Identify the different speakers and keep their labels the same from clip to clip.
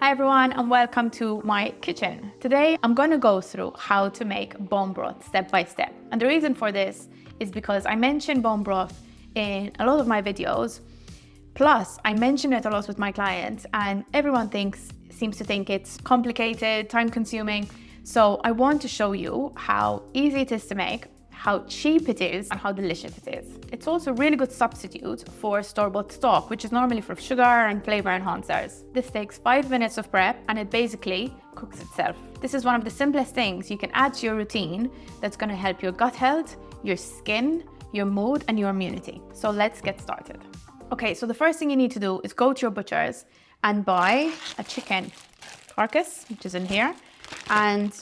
Speaker 1: Hi everyone and welcome to my kitchen. Today I'm going to go through how to make bone broth step by step. And the reason for this is because I mention bone broth in a lot of my videos. Plus I mention it a lot with my clients and everyone seems to think it's complicated, time consuming. So I want to show you how easy it is to make, how cheap it is and how delicious it is. It's also a really good substitute for store-bought stock, which is normally for sugar and flavor enhancers. This takes 5 minutes of prep and it basically cooks itself. This is one of the simplest things you can add to your routine that's going to help your gut health, your skin, your mood and your immunity. So let's get started. Okay, so the first thing you need to do is go to your butcher's and buy a chicken carcass, which is in here, and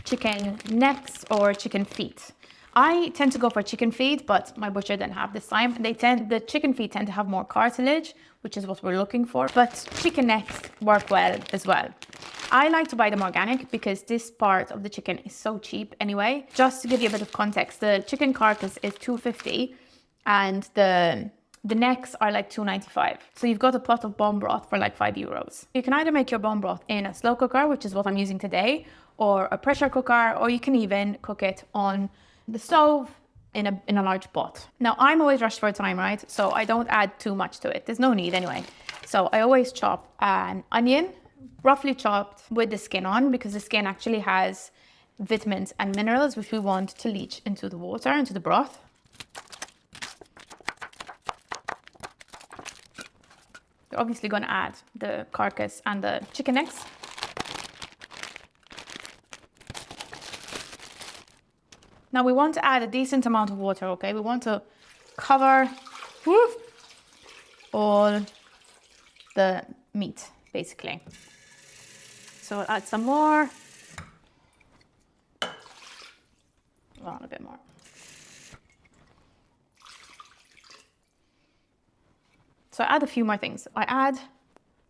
Speaker 1: chicken necks or chicken feet. I tend to go for chicken feet, but my butcher didn't have this time. The chicken feet tend to have more cartilage, which is what we're looking for, but chicken necks work well as well. I like to buy them organic because this part of the chicken is so cheap anyway. Just to give you a bit of context, the chicken carcass is $2.50 and the necks are like $2.95. So you've got a pot of bone broth for like €5. You can either make your bone broth in a slow cooker, which is what I'm using today, or a pressure cooker, or you can even cook it on the stove in a large pot. Now I'm always rushed for time, right? So I don't add too much to it. There's no need anyway. So I always chop an onion, roughly chopped with the skin on, because the skin actually has vitamins and minerals which we want to leach into the water, into the broth. You're obviously going to add the carcass and the chicken necks. Now we want to add a decent amount of water, okay? We want to cover all the meat, basically. So we'll add some more. Well, a bit more. So I add a few more things. I add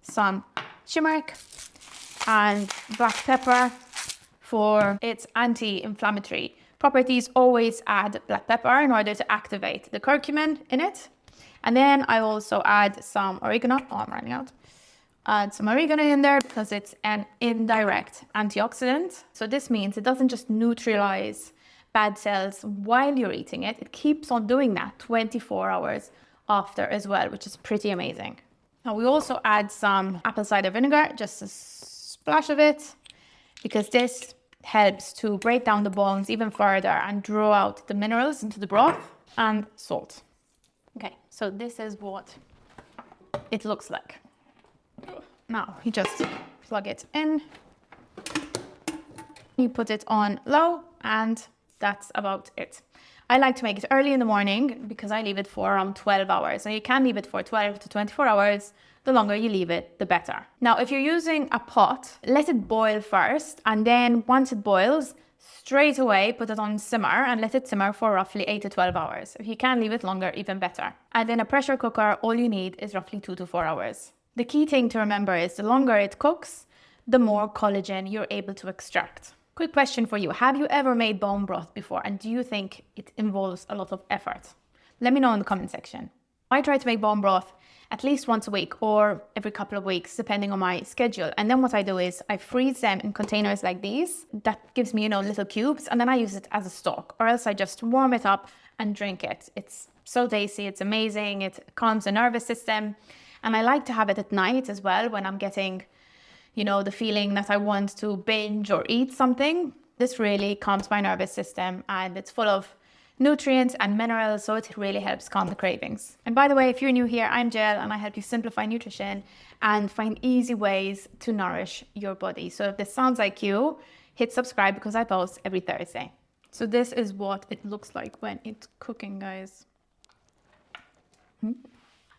Speaker 1: some turmeric and black pepper for its anti-inflammatory properties. Always add black pepper in order to activate the curcumin in it. And then I also add some oregano. Oh, I'm running out. Add some oregano in there because it's an indirect antioxidant. So this means it doesn't just neutralize bad cells while you're eating it. It keeps on doing that 24 hours after as well, which is pretty amazing. Now we also add some apple cider vinegar, just a splash of it, because this helps to break down the bones even further and draw out the minerals into the broth, and salt. Okay, so this is what it looks like. Now you just plug it in, you put it on low, and that's about it. I like to make it early in the morning because I leave it for around 12 hours. So you can leave it for 12 to 24 hours. The longer you leave it, the better. Now, if you're using a pot, let it boil first. And then once it boils, straight away, put it on simmer and let it simmer for roughly 8 to 12 hours. If you can leave it longer, even better. And in a pressure cooker, all you need is roughly 2 to 4 hours. The key thing to remember is the longer it cooks, the more collagen you're able to extract. Quick question for you. Have you ever made bone broth before? And do you think it involves a lot of effort? Let me know in the comment section. I try to make bone broth at least once a week or every couple of weeks, depending on my schedule. And then what I do is I freeze them in containers like these. That gives me, little cubes. And then I use it as a stock, or else I just warm it up and drink it. It's so tasty. It's amazing. It calms the nervous system. And I like to have it at night as well when I'm getting the feeling that I want to binge or eat something. This really calms my nervous system and it's full of nutrients and minerals, so it really helps calm the cravings. And by the way, if you're new here, I'm Jill and I help you simplify nutrition and find easy ways to nourish your body. So if this sounds like you, hit subscribe because I post every Thursday. So this is what it looks like when it's cooking, guys.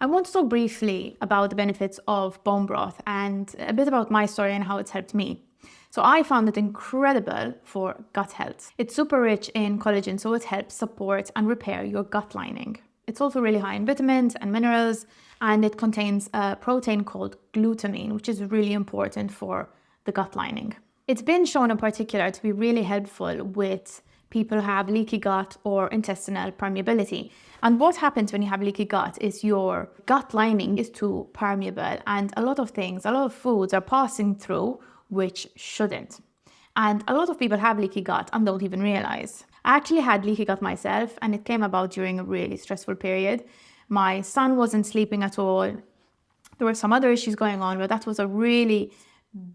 Speaker 1: I want to talk briefly about the benefits of bone broth and a bit about my story and how it's helped me. So I found it incredible for gut health. It's super rich in collagen, so it helps support and repair your gut lining. It's also really high in vitamins and minerals, and it contains a protein called glutamine, which is really important for the gut lining. It's been shown in particular to be really helpful with people have leaky gut or intestinal permeability. And what happens when you have leaky gut is your gut lining is too permeable, and a lot of things, a lot of foods are passing through which shouldn't. And a lot of people have leaky gut and don't even realize. I actually had leaky gut myself, and it came about during a really stressful period. My son wasn't sleeping at all. There were some other issues going on, but that was a really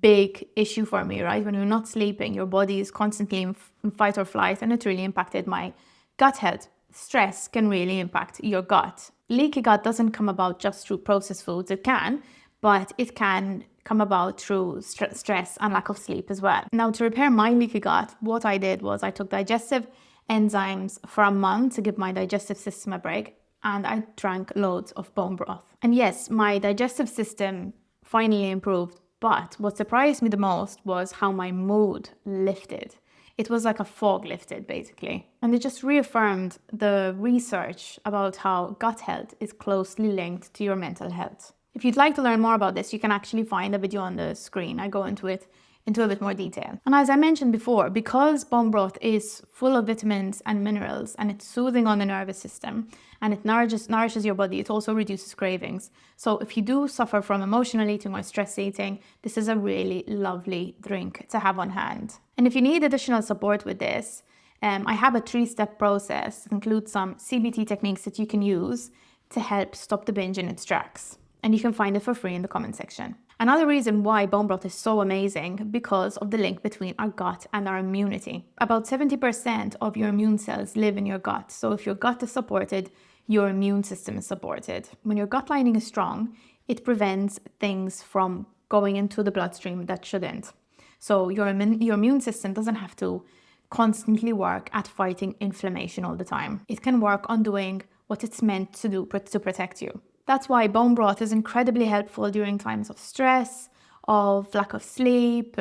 Speaker 1: big issue for me, right? When you're not sleeping, your body is constantly in fight or flight, and it really impacted my gut health. Stress can really impact your gut. Leaky gut doesn't come about just through processed foods. It can, but it can come about through stress and lack of sleep as well. Now, to repair my leaky gut, what I did was I took digestive enzymes for a month to give my digestive system a break, and I drank loads of bone broth. And yes, my digestive system finally improved, but what surprised me the most was how my mood lifted. It was like a fog lifted, basically. And it just reaffirmed the research about how gut health is closely linked to your mental health. If you'd like to learn more about this, you can actually find a video on the screen. I go into it into a bit more detail. And as I mentioned before, because bone broth is full of vitamins and minerals, and it's soothing on the nervous system, and it nourishes your body, it also reduces cravings. So if you do suffer from emotional eating or stress eating, this is a really lovely drink to have on hand. And if you need additional support with this, I have a 3-step process that includes some CBT techniques that you can use to help stop the binge in its tracks. And you can find it for free in the comment section. Another reason why bone broth is so amazing, because of the link between our gut and our immunity. About 70% of your immune cells live in your gut. So if your gut is supported, your immune system is supported. When your gut lining is strong, it prevents things from going into the bloodstream that shouldn't. So your immune system doesn't have to constantly work at fighting inflammation all the time. It can work on doing what it's meant to do to protect you. That's why bone broth is incredibly helpful during times of stress, of lack of sleep,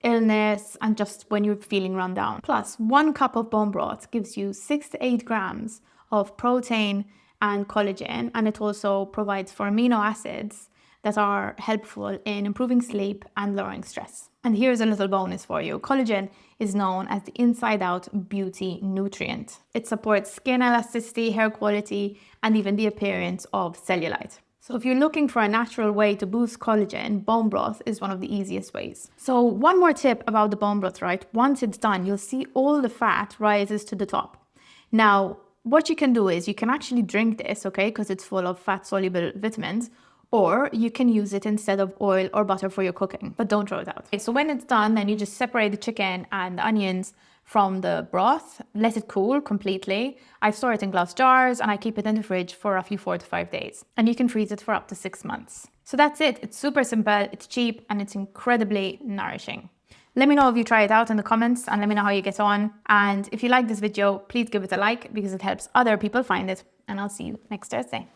Speaker 1: illness, and just when you're feeling run down. Plus, 1 cup of bone broth gives you 6 to 8 grams of protein and collagen, and it also provides for amino acids that are helpful in improving sleep and lowering stress. And here's a little bonus for you. Collagen is known as the inside-out beauty nutrient. It supports skin elasticity, hair quality, and even the appearance of cellulite. So if you're looking for a natural way to boost collagen, bone broth is one of the easiest ways. So one more tip about the bone broth, right? Once it's done, you'll see all the fat rises to the top. Now, what you can do is you can actually drink this, okay, because it's full of fat-soluble vitamins, or you can use it instead of oil or butter for your cooking, but don't throw it out. Okay, so when it's done, then you just separate the chicken and the onions from the broth, let it cool completely. I store it in glass jars and I keep it in the fridge for roughly 4 to 5 days. And you can freeze it for up to 6 months. So that's it. It's super simple, it's cheap, and it's incredibly nourishing. Let me know if you try it out in the comments and let me know how you get on. And if you like this video, please give it a like because it helps other people find it. And I'll see you next Thursday.